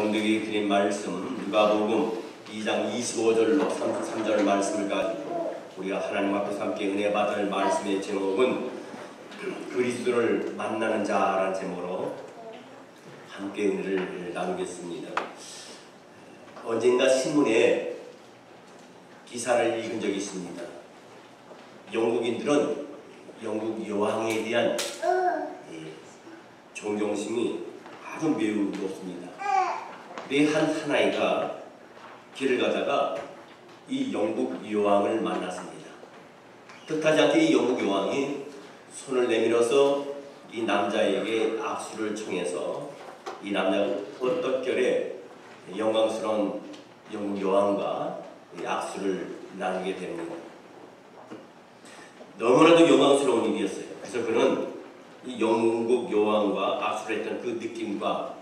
성도에게 드린 말씀 누가복음 2장 25절로 33절 말씀을 가지고 우리가 하나님 앞에서 함께 은혜 받을 말씀의 제목은 그리스도를 만나는 자라는 제목으로 함께 은혜를 나누겠습니다. 언젠가 신문에 기사를 읽은 적이 있습니다. 영국인들은 영국 여왕에 대한 존경심이 아주 매우 높습니다. 한 사나이가 길을 가다가 이 영국 여왕을 만났습니다. 뜻하지 않게 이 영국 여왕이 손을 내밀어서 이 남자에게 악수를 청해서 이 남자가 어떻게 영광스러운 영국 여왕과 악수를 나누게 됩니다. 너무나도 영광스러운 일이었어요. 그래서 그는 이 영국 여왕과 악수를 했던 그 느낌과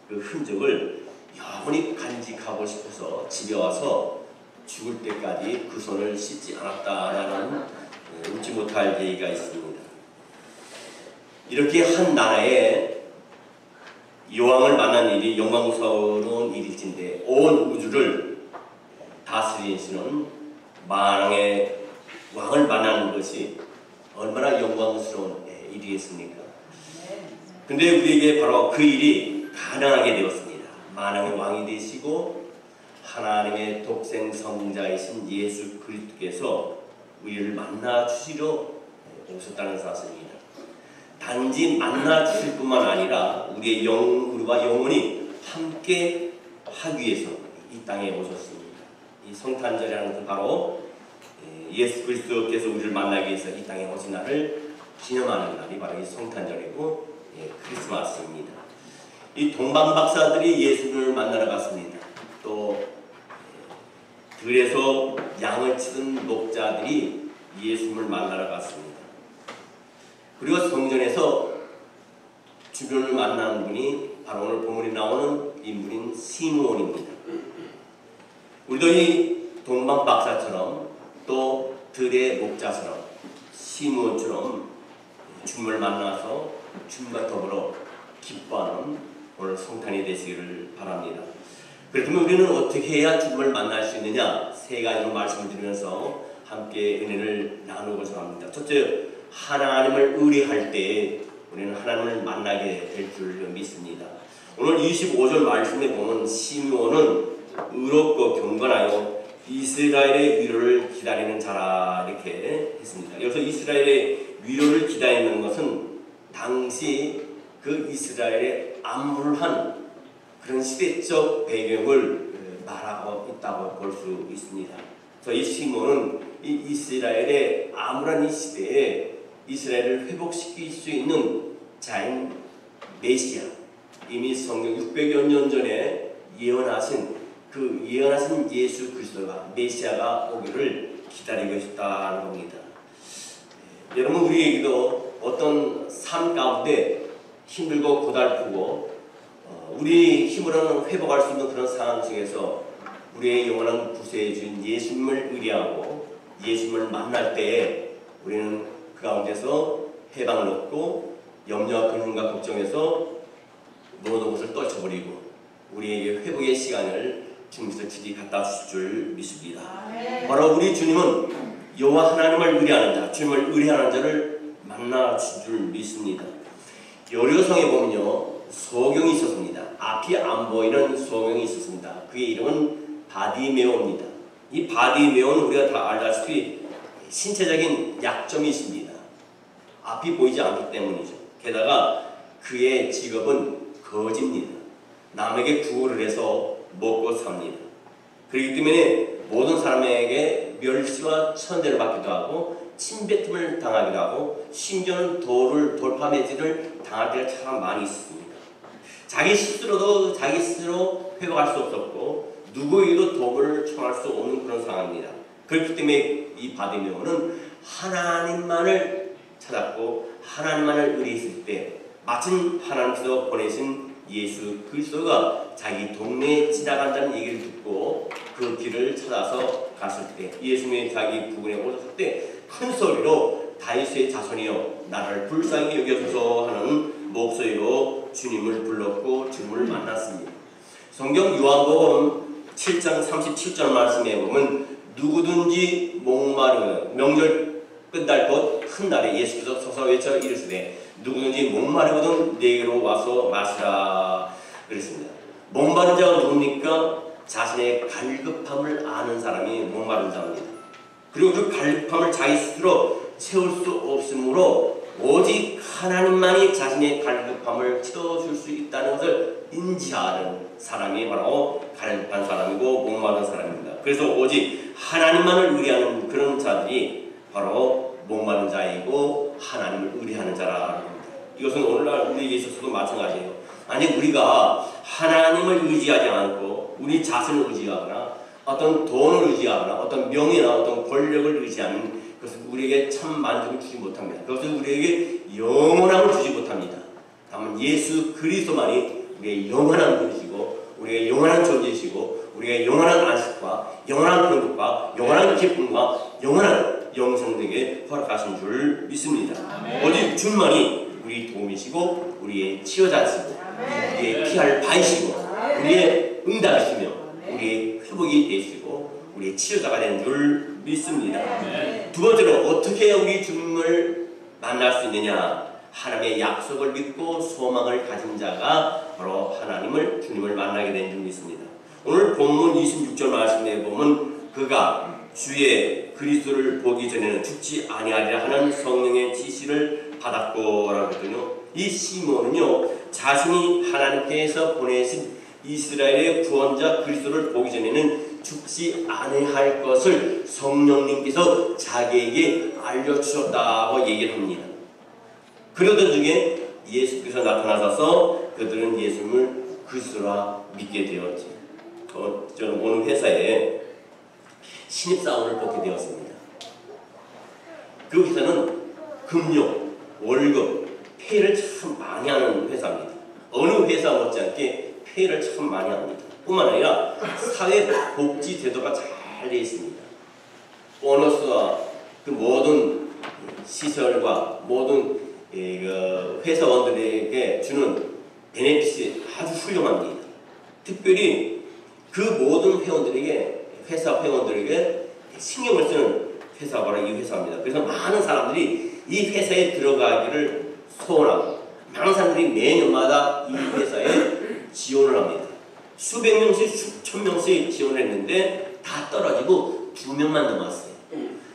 그 흔적을 영원히 간직하고 싶어서 집에 와서 죽을 때까지 그 손을 씻지 않았다라는 웃지 못할 얘기가 있습니다. 이렇게 한 나라의 여왕을 만난 일이 영광스러운 일일진데 온 우주를 다스리시는 만왕의 왕을 만나는 것이 얼마나 영광스러운 일이겠습니까? 근데 우리에게 바로 그 일이 가능하게 되었습니다. 만왕의 왕이 되시고 하나님의 독생 성자이신 예수 그리스도께서 우리를 만나 주시러 오셨다는 사실입니다. 단지 만나 주실 뿐만 아니라 우리와 영원히 함께 하기 위해서 이 땅에 오셨습니다. 이 성탄절이라는 것은 바로 예수 그리스도께서 우리를 만나기 위해서 이 땅에 오신 날을 기념하는 날이 바로 이 성탄절이고 크리스마스입니다. 이 동방 박사들이 예수를 만나러 갔습니다. 또 들에서 양을 치던 목자들이 예수를 만나러 갔습니다. 그리고 성전에서 주변을 만난 분이 바로 오늘 본문에 나오는 인물인 시므온입니다. 우리도 이 동방 박사처럼 또 들의 목자처럼 시므온처럼 주님을 만나서 주님과 더불어 기뻐하는 오늘 성탄이 되시기를 바랍니다. 그렇다면 우리는 어떻게 해야 주님을 만날 수 있느냐? 세 가지로 말씀을 드리면서 함께 은혜를 나누고자 합니다. 첫째, 하나님을 의뢰할 때 우리는 하나님을 만나게 될 줄 믿습니다. 오늘 25절 말씀에 보면 시므온은 의롭고 경건하여 이스라엘의 위로를 기다리는 자라 이렇게 했습니다. 여기서 이스라엘의 위로를 기다리는 것은 당시 그 이스라엘의 암울한 그런 시대적 배경을 말하고 있다고 볼 수 있습니다. 그래서 이 시므온은 이 이스라엘의 암울한 이 시대에 이스라엘을 회복시킬 수 있는 자인 메시아, 이미 성경 600여 년 전에 예언하신 예수 그리스도가 메시아가 오기를 기다리고 있다는 겁니다. 여러분, 우리에게도 어떤 삶 가운데 힘들고 고달프고 우리 힘으로는 회복할 수 있는 그런 상황 속에서 우리의 영원한 구세주인 예수님을 의뢰하고 예수님을 만날 때에 우리는 그 가운데서 해방을 얻고 염려와 근심과 걱정에서 모든 것을 떨쳐버리고 우리에게 회복의 시간을 주님께서 친히 갖다 주실 줄 믿습니다. 바로 우리 주님은 여호와 하나님을 의뢰하는 자, 주님을 의뢰하는 자를 만나 주실 줄 믿습니다. 여리고성에 보면요, 소경이 있었습니다. 앞이 안 보이는 소경이 있었습니다. 그의 이름은 바디메오입니다. 이 바디메오는 우리가 다 알다시피 신체적인 약점이 있습니다. 앞이 보이지 않기 때문이죠. 게다가 그의 직업은 거지입니다. 남에게 구걸을 해서 먹고 삽니다. 그렇기 때문에 모든 사람에게 멸시와 천대를 받기도 하고 침뱉음을 당하기도 하고 심지어는 돌파매질을 당할 때가 참 많이 있습니다. 자기 스스로 회복할 수 없었고 누구에게도 도움을 청할 수 없는 그런 상황입니다. 그렇기 때문에 이 바디메오는 하나님만을 찾았고 하나님만을 의뢰했을 때 마침 하나님께서 보내신 예수 그리스도가 자기 동네에 지나간다는 얘기를 듣고 그 길을 찾아서 갔을 때 예수님이 자기 부근에 오셨을 때 큰 소리로 다윗의 자손이여 나를 불쌍히 여겨주소 하는 목소리로 주님을 불렀고 주님을 만났습니다. 성경 요한복음 7장 37절 말씀에 보면 누구든지 목마르면 명절 끝날 것 큰 날에 예수께서 서서 외쳐 이르시되 누구든지 목마르거든 내게로 와서 마시라 그랬습니다. 목마른 자가 누굽니까? 자신의 갈급함을 아는 사람이 목마른 자입니다. 그리고 그 갈급함을 자기 스스로 채울 수 없으므로 오직 하나님만이 자신의 갈급함을 채워줄 수 있다는 것을 인지하는 사람이 바로 갈급한 사람이고 목마른 사람입니다. 그래서 오직 하나님만을 의뢰하는 그런 자들이 바로 목마른 자이고 하나님을 의뢰하는 자라는 겁니다. 이것은 오늘날 우리에게 있어서도 마찬가지예요. 만약 우리가 하나님을 의지하지 않고 우리 자신을 의지하거나 어떤 돈을 의지하거나 어떤 명예나 어떤 권력을 의지하는 그것은 우리에게 참 만족을 주지 못합니다. 그것은 우리에게 영원함을 주지 못합니다. 다만 예수 그리스도만이 우리의 영원한 분이시고 우리의 영원한 존재이시고 우리의 영원한 안식과 영원한 행복과 영원한 기쁨과 영원한 영생되게 허락하신 줄 믿습니다. 오직 주만이 우리 도움이시고 우리의 치료자시고 우리의 피할 바이시고 우리의 응답이시며 우리의 회복이 되시고 우리의 치료자가 되는 줄 믿습니다. 두 번째로 어떻게 우리 주님을 만날 수 있느냐? 하나님의 약속을 믿고 소망을 가진 자가 바로 하나님을 주님을 만나게 된 줄 믿습니다. 오늘 본문 26절 말씀에 보면 그가 주의 그리스도를 보기 전에는 죽지 아니하리라 하는 성령의 지시를 받았고라고 했더니요. 이 시몬은요 자신이 하나님께서 보내신 이스라엘의 구원자 그리스도를 보기 전에는 죽지 아니할 것을 성령님께서 자기에게 알려주셨다고 얘기를 합니다. 그러던 중에 예수께서 나타나셔서 그들은 예수님을 그리스도라 믿게 되었지. 저는 오늘 회사에 신입사원을 뽑게 되었습니다. 그 회사는 금융, 월급, 페이를 참 많이 하는 회사입니다. 어느 회사 못지않게 페이를 참 많이 합니다. 뿐만 아니라 사회복지 제도가 잘 되어 있습니다. 보너스와 그 모든 시설과 모든 회사원들에게 주는 베네핏이 아주 훌륭합니다. 특별히 그 모든 회사 회원들에게 신경을 쓰는 회사가 바로 이 회사입니다. 그래서 많은 사람들이 이 회사에 들어가기를 소원하고 많은 사람들이 매년마다 이 회사에 지원을 합니다. 수백 명씩 수천 명씩 지원을 했는데 다 떨어지고 2명만 남았어요.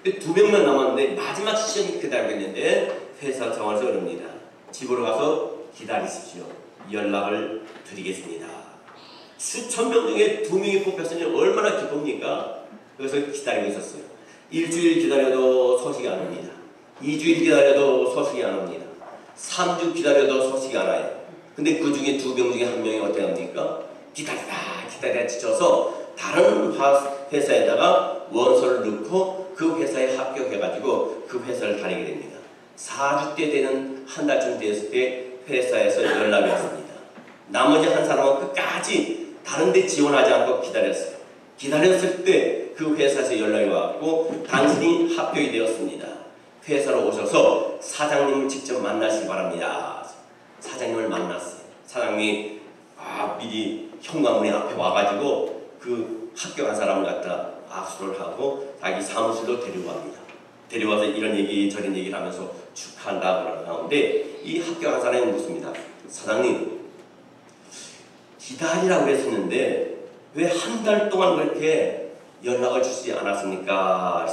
2명만 남았는데 마지막 시험이 기다리겠는데 회사 정원에서 그럽니다. 집으로 가서 기다리십시오. 연락을 드리겠습니다. 수천 명 중에 2명이 뽑혔으니 얼마나 기쁩니까? 그래서 기다리고 있었어요. 일주일 기다려도 소식이 안 옵니다. 2주일 기다려도 소식이 안 옵니다. 3주 기다려도 소식이 안 와요. 근데 그 중에 2명 중에 1명이 어떻게 합니까? 기다리다 지쳐서 다른 회사에다가 원서를 넣고 그 회사에 합격해가지고 그 회사를 다니게 됩니다. 4주 때 되는 한 달쯤 됐을 때 회사에서 연락이 왔습니다. 나머지 한 사람은 끝까지 다른 데 지원하지 않고 기다렸어요. 기다렸을 때 그 회사에서 연락이 왔고 당신이 합격이 되었습니다. 회사로 오셔서 사장님을 직접 만나시기 바랍니다. 사장님을 만났어요. 사장님이 미리 현관문에 앞에 와가지고 그 합격한 사람을 갖다 악수를 하고 자기 사무실로 데려갑니다. 데려와서 이런 얘기 저런 얘기를 하면서 축하한다 그러는데 이 합격한 사람이 묻습니다. 사장님 기다리라고 그랬었는데 왜 한 달 동안 그렇게 연락을 주지 않았습니까?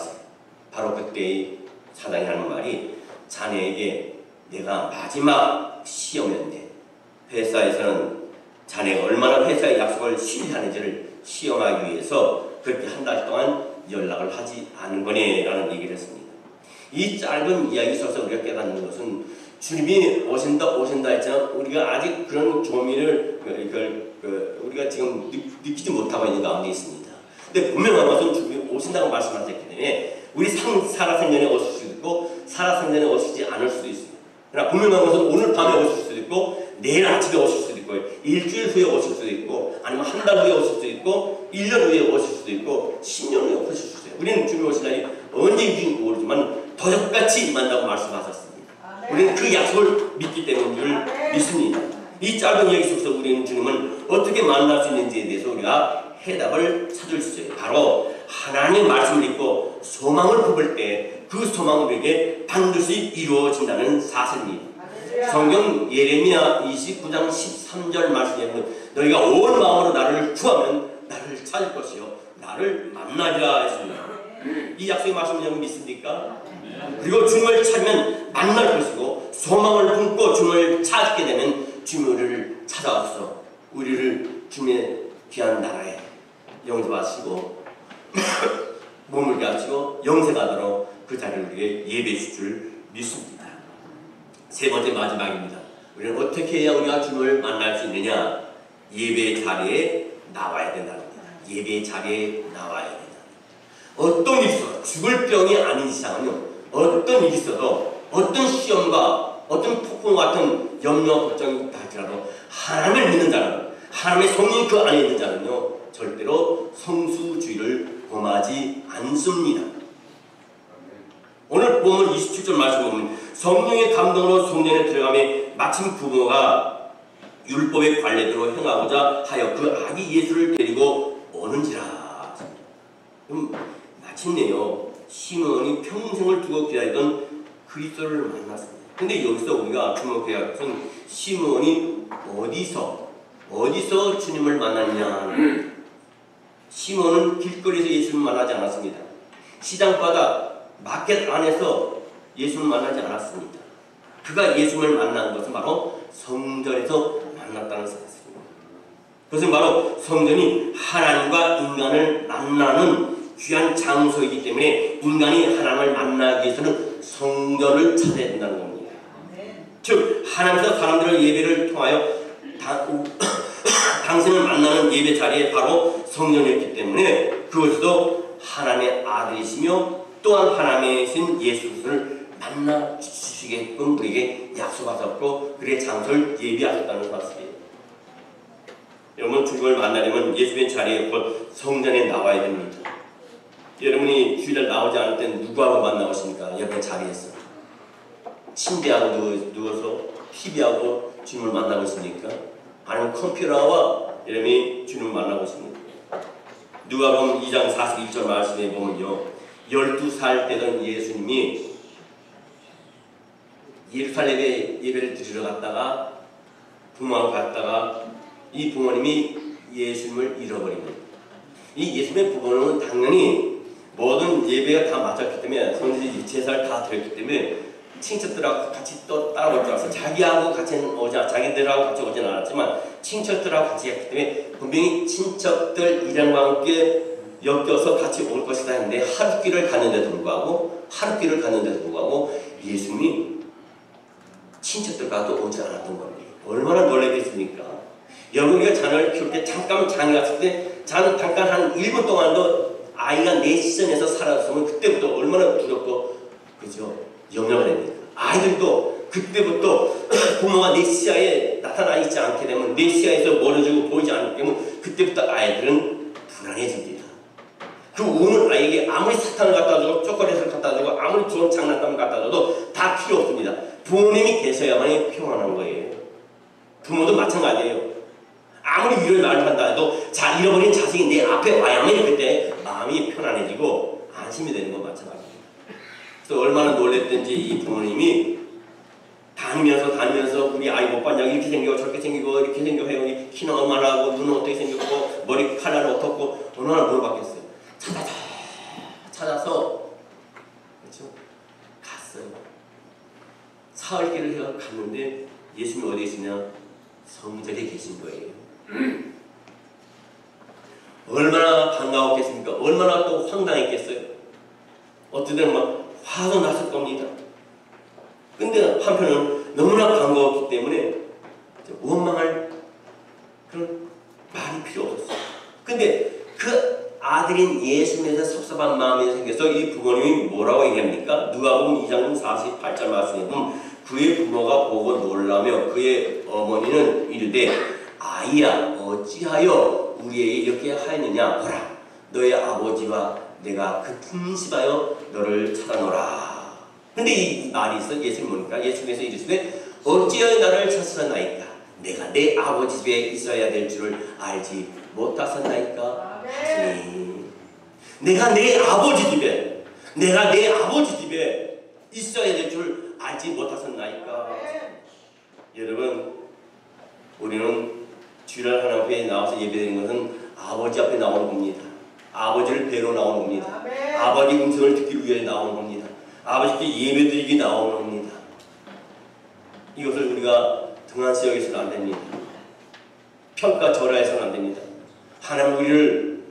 바로 그때 사장이 하는 말이 자네에게 내가 마지막 시험이었네. 회사에서는 자네가 얼마나 회사의 약속을 신뢰하는지를 시험하기 위해서 그렇게 한 달 동안 연락을 하지 않은 거네 라는 얘기를 했습니다. 이 짧은 이야기 속에서 우리가 깨닫는 것은 주님이 오신다 했지만 우리가 아직 그런 조미를 우리가 지금 느끼지 못하고 있는 가운데 있습니다. 근데 분명한 것은 주님이 오신다고 말씀하셨기 때문에 우리 살아생전에 오실 수도 있고 살아생전에 오시지 않을 수도 있습니다. 그러나 분명한 것은 오늘 밤에 오실 수도 있고 내일 아침에 오실 수도 있고 일주일 후에 오실 수도 있고 아니면 한 달 후에 오실 수도 있고 1년 후에 오실 수도 있고 10년 후에 오실 수도 있고 우리는 주님이 오신 날이 언제인지 모르지만 도적같이 임한다고 말씀하셨습니다. 우리는 그 약속을 믿기 때문인 줄 믿습니다. 이 짧은 얘기 속에서 우리는 주님은 주님을 어떻게 만날 수 있는지에 대해서 우리가 해답을 찾을 수 있어요. 바로 하나님의 말씀을 읽고 소망을 품을 때 그 소망은 우리에게 반드시 이루어진다는 사실입니다. 성경 예레미야 29장 13절 말씀에 보면 너희가 온 마음으로 나를 구하면 나를 찾을 것이요 나를 만나리라 했습니다. 이 약속의 말씀을 여러분 믿습니까? 그리고 주님을 찾으면 만날 것이고 소망을 품고 주님을 찾게 되면 주님을 찾아와서 우리를 주님의 귀한 나라에 영접하시고 머물게 하시고 영생하도록 그 자리를 우리에게 예배해 주실 줄 믿습니다. 세 번째 마지막입니다. 우리는 어떻게 해야 우리가 주님을 만날 수 있느냐? 예배의 자리에 나와야 된다는 겁니다. 예배의 자리에 나와야 된다. 어떤 일이 있어도 죽을 병이 아닌 이상은요. 어떤 일이 있어도 어떤 시험과 어떤 폭풍 같은 염려 걱정이 있다 할지라도 하나님을 믿는 자는 하나님의 성령이 그 안에 있는 자는요. 절대로 성수주의를 범하지 않습니다. 오늘 보면 27절 말씀 보면 성령의 감동으로 성전에 들어가며 마침 부모가 율법의 관례대로 행하고자 하여 그 아기 예수를 데리고 오는지라. 마침내요 시몬이 평생을 두고 기다리던 그리스도를 만났습니다. 근데 여기서 우리가 주목해야 할 것은 시몬이 어디서 주님을 만났냐. 시몬은 길거리에서 예수를 만나지 않았습니다. 시장바다 마켓 안에서 예수를 만나지 않았습니다. 그가 예수를 만난 것은 바로 성전에서 만났다는 사실입니다. 그것은 바로 성전이 하나님과 인간을 만나는 귀한 장소이기 때문에 인간이 하나님을 만나기 위해서는 성전을 찾아야 된다는 겁니다. 즉 하나님께서 사람들의 예배를 통하여 당신을 만나는 예배 자리에 바로 성전이었기 때문에 그것도 하나님의 아들이시며 또한 하나님이신 예수 그리스도를 만나 주시게끔 우리에게 약속하셨고 그의 장소를 예비하셨다는 사실이에요. 여러분 주님을 만나려면 예수의 자리에 곧 성전에 나와야 됩니다. 여러분이 주일날 나오지 않을 때는 누구하고 만나오십니까? 여러분의 자리에서 침대하고 누워서 TV하고 주님을 만나고 있습니까? 아니면 컴퓨터와 여러분이 주님을 만나고 있습니까? 누가복음 2장 41절 말씀에 보면요 12살 되던 예수님이 예루살렘에 예배를 드리러 갔다가 부모하고 갔다가 이 부모님이 예수님을 잃어버립니다. 이 예수님의 부모는 당연히 모든 예배가 다 마쳤기 때문에 성지 제사를 다 드렸기 때문에 친척들하고 같이 또 따라올 줄 알았어요. 자기하고 같이 자기들하고 같이 오진 않았지만 친척들하고 같이 했기 때문에 분명히 친척들 일행과 함께 엮여서 같이 올 것이다 했는데 하룻길을 갔는데도 불구하고 예수님이 친척들과도 오지 않았던 겁니다. 얼마나 놀라겠습니까? 여러분이 자녀를 키울 때 잠깐 장에 갔을 때 자는 잠깐 한 1분 동안도 아이가 내 시선에서 사라졌으면 그때부터 얼마나 두렵고 그죠? 영향을 됩니다. 아이들도 그때부터 부모가 내 시야에 나타나 있지 않게 되면 내 시야에서 멀어지고 보이지 않게 되면 그때부터 아이들은 불안해집니다. 그 우는 아이에게 아무리 사탕을 갖다 주고 초콜릿을 갖다 주고 아무리 좋은 장난감을 갖다 줘도 다 필요 없습니다. 부모님이 계셔야만이 평안한 거예요. 부모도 마찬가지예요. 아무리 위로의 말을 한다 해도 잃어버린 자식이 내 앞에 와야만 그때 마음이 편안해지고 안심이 되는 건 마찬가지입니다. 그래서 얼마나 놀랬든지 이 부모님이 다니면서 우리 아이 못 봤냐고 이렇게 생기고 저렇게 생기고 이렇게 생기고 해요. 키는 얼마나 하고 눈은 어떻게 생겼고 머리 칼날은 어떻고 얼마나 물어봤겠어요. 찾아서 그렇죠? 갔어요. 사흘길을 해서 갔는데 예수님이 어디 계시냐? 성전에 계신 거예요. 얼마나 반가웠겠습니까? 얼마나 또 황당했겠어요? 어떤 때는 막 화가 났을 겁니다. 근데 한편은 너무나 반가웠기 때문에 원망할 그런 말이 필요 없었어요. 근데 그 아들인 예수님에서 섭섭한 마음이 생겨서 이 부모님이 뭐라고 얘기합니까? 누가복음 2장 48절 말씀에 보면 그의 부모가 보고 놀라며 그의 어머니는 이르되 아이야 어찌하여 우리에게 이렇게 하였느냐 보라 너의 아버지와 내가 근심하여 너를 찾아노라. 근데 이 말이 있어 예수님 보니까 예수님께서 이르시되 어찌하여 나를 찾으셨나이까 내가 내 아버지 집에 있어야 될 줄을 알지 못하셨나이까 하시니. 내가 내 아버지 집에 있어야 될 줄 알지 못하셨나이까. 여러분, 우리는 주일 하나님 앞에 나와서 예배드리는 것은 아버지 앞에 나오는 겁니다. 아버지를 뵈러 나오는 겁니다. 아버지 음성을 듣기 위해 나오는 겁니다. 아버지께 예배드리기 나오는 겁니다. 이것을 우리가 등한시 여기서는 안 됩니다. 평가절하해서는 안 됩니다. 하나님 우리를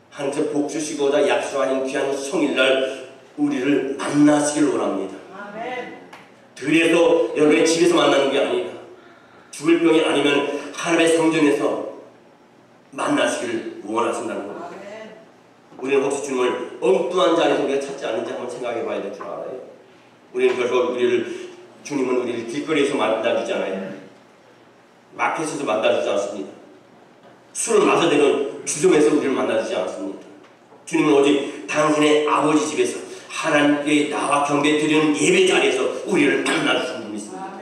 하나님께서 복 주시고자 약속하신 귀한 성일날 우리를 만나시길 원합니다. 그래서 여러분의 집에서 만나는 게 아니라 죽을 병이 아니면 하나님의 성전에서 만나시기를 원하신다는 겁니다. 우리는 혹시 주님을 엉뚱한 자리에서 우리가 찾지 않는지 한번 생각해 봐야 될 줄 알아요. 우리는 그래서 주님은 우리를 길거리에서 만나주지 않아요. 마켓에서 만나주지 않습니다. 술을 마셔대는 주점에서 우리를 만나주지 않습니다. 주님은 오직 당신의 아버지 집에서 하나님께 나와 경배 드리는 예배 자리에서 우리를 만나주시는 분이십니다.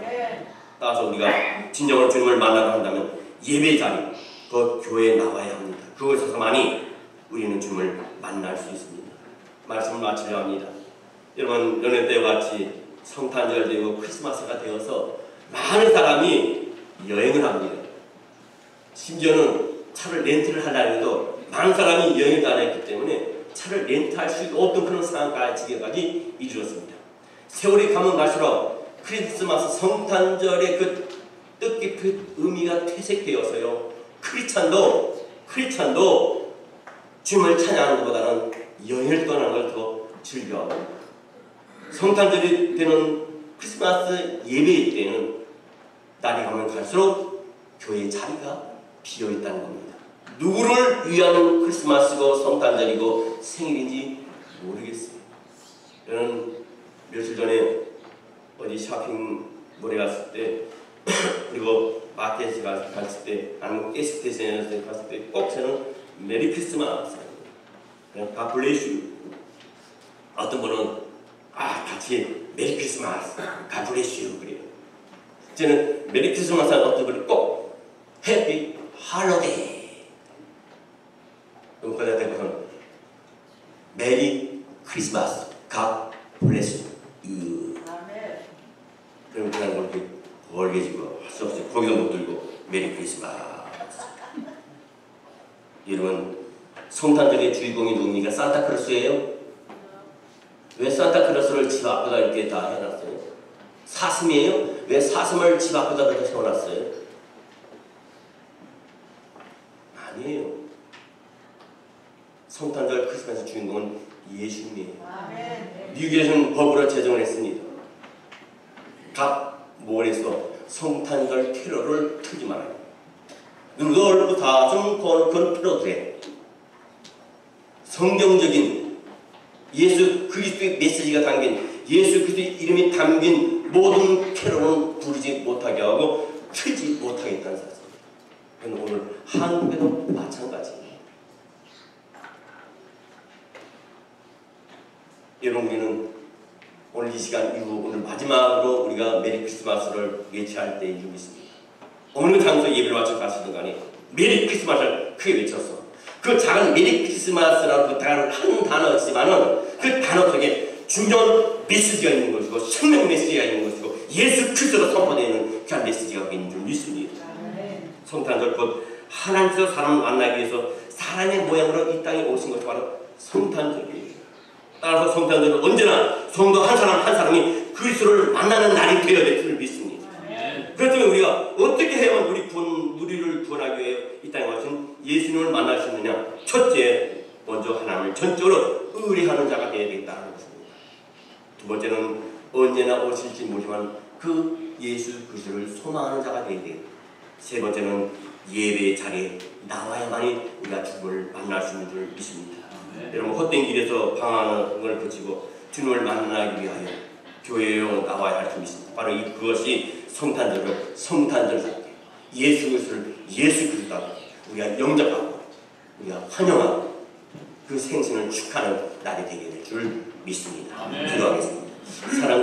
따라서 우리가 진정으로 주님을 만나려 한다면 예배 자리, 그 교회에 나와야 합니다. 그곳에서만이 우리는 주님을 만날 수 있습니다. 말씀을 마치려 합니다. 여러분, 연애 때와 같이 성탄절 되고 크리스마스가 되어서 많은 사람이 여행을 합니다. 심지어는 차를 렌트를 하려고 해도 많은 사람이 여행을 안 했기 때문에 차를 렌트할 수 없던 그런 상황까지 이르렀습니다. 세월이 가면 갈수록 크리스마스 성탄절의 그 뜻깊은 의미가 퇴색되어서요, 크리스찬도 주님을 찬양하는 것보다는 여행을 떠나는 걸 더 즐겨하고, 성탄절이 되는 크리스마스 예배 때는 날이 가면 갈수록 교회의 자리가 비어있다는 겁니다. 누구를 위한 크리스마스고 성탄절이고 생일인지 모르겠어요. 저는 며칠 전에 어디 쇼핑몰에 갔을 때 그리고 마켓에 갔을 때 아니면 게스트에서 갔을 때 꼭 저는 메리 크리스마스, 갓 블레스 유. 어떤 분은 같이 메리 크리스마스, 갓 블레스 유 그래요. 저는 메리 크리스마스 하는 어떤 분이 꼭 해피 할로데이. 그럼 거기다 대고서는 메리 크리스마스, 갓 블레스 유. 그럼 그냥 그렇게 벌게지고 할 수 없어요. 거기도 못 들고 메리 크리스마스. 여러분, 성탄절의 주인공이 누굽니까? 산타크로스예요? 왜 산타크로스를 집 앞에다 이렇게 다 해놨어요? 사슴이에요? 왜 사슴을 집 앞에다 세워놨어요? 아니에요. 성탄절 크리스마스 주인공은 예수님이에요. 미국에서는 법으로 제정을 했습니다. 각 몰에서 성탄절 캐럴을 틀지 말아요. 누구도 다좀 그건 틀어도 돼. 성경적인 예수 그리스도의 메시지가 담긴, 예수 그리스도의 이름이 담긴 모든 캐럴은 부르지 못하게 하고 틀지 못하겠다는 사실. 오늘 한국에도 마찬가지입니다. 여러분, 우리는 오늘 이 시간 이후 오늘 마지막으로 우리가 메리 크리스마스를 외치할 때 이루고 있습니다. 어느 장소에 예배를 마쳐 가시든 간에 메리 크리스마스를 크게 외쳤어. 그 작은 메리 크리스마스라고 그 한 단어지만은 그 단어 속에 중요한 메시지가 있는 것이고 생명 메시지가 있는 것이고 예수 그리스도가 선포되는 그런 메시지가 있는 줄 믿습니다. 성탄절 곧 하나님께서 사람을 만나기 위해서 사람의 모양으로 이 땅에 오신 것이 바로 성탄절이에요. 따라서 성탄절은 언제나 성도 한 사람 한 사람이 그리스도를 만나는 날이 되어야 될 줄 믿습니다. 그렇다면 우리가 어떻게 해야만 우리를 구원하기 위해 이 땅에 오신 예수님을 만날 수 있느냐? 첫째, 먼저 하나님을 전적으로 의뢰하는 자가 되어야 되겠다는 것입니다. 두 번째는 언제나 오실지 모르지만 그 예수 그리스도를 소망하는 자가 되어야 돼요. 세 번째는 예배의 자리에 나와야만이 우리가 주님을 만날 수 있는 줄 믿습니다. 여러분, 헛된 길에서 방황하는 걸 그치고 주님을 만나기 위하여 교회에 나와야 할 줄 믿습니다. 바로 그것이 성탄절답게 예수 그리스도를 예수 그리스도답게 우리가 영접하고 우리가 환영하고 그 생신을 축하하는 날이 되게 될 줄 믿습니다. 기도하겠습니다. 사랑과